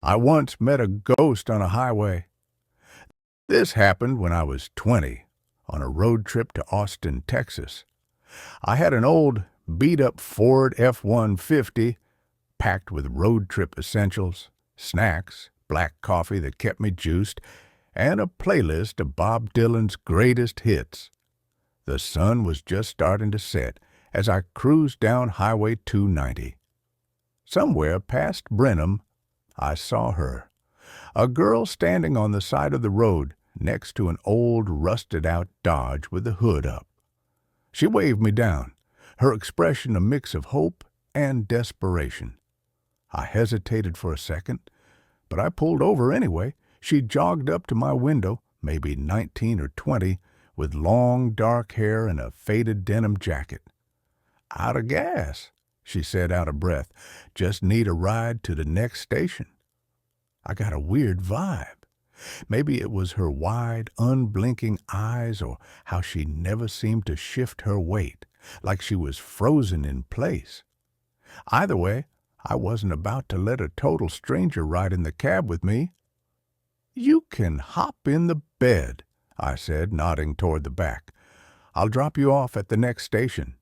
I once met a ghost on a highway. This happened when I was 20 on a road trip to Austin, Texas. I had an old, beat-up Ford F-150 packed with road trip essentials, snacks, black coffee that kept me juiced, and a playlist of Bob Dylan's greatest hits. The sun was just starting to set as I cruised down Highway 290. Somewhere past Brenham, I saw her, a girl standing on the side of the road next to an old rusted-out Dodge with the hood up. She waved me down, her expression a mix of hope and desperation. I hesitated for a second, but I pulled over anyway. She jogged up to my window, maybe 19 or 20, with long dark hair and a faded denim jacket. "Out of gas," she said out of breath. "Just need a ride to the next station." I got a weird vibe. Maybe it was her wide, unblinking eyes or how she never seemed to shift her weight, like she was frozen in place. Either way, I wasn't about to let a total stranger ride in the cab with me. "You can hop in the bed," I said, nodding toward the back. "I'll drop you off at the next station."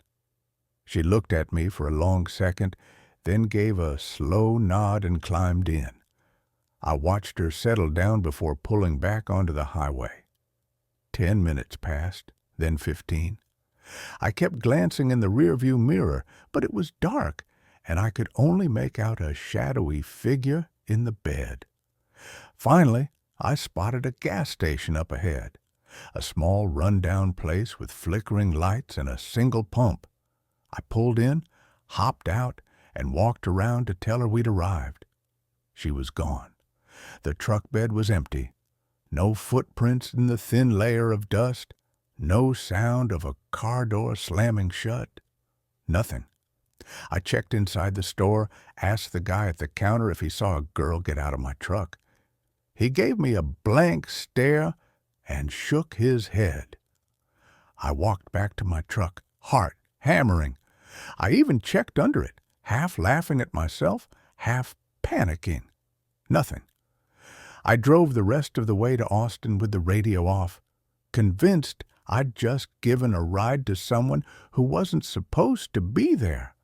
She looked at me for a long second, then gave a slow nod and climbed in. I watched her settle down before pulling back onto the highway. 10 minutes passed, then 15. I kept glancing in the rearview mirror, but it was dark, and I could only make out a shadowy figure in the bed. Finally, I spotted a gas station up ahead, a small run-down place with flickering lights and a single pump. I pulled in, hopped out, and walked around to tell her we'd arrived. She was gone. The truck bed was empty. No footprints in the thin layer of dust. No sound of a car door slamming shut. Nothing. I checked inside the store, asked the guy at the counter if he saw a girl get out of my truck. He gave me a blank stare and shook his head. I walked back to my truck, heart hammering. I even checked under it, half laughing at myself, half panicking. Nothing. I drove the rest of the way to Austin with the radio off, convinced I'd just given a ride to someone who wasn't supposed to be there.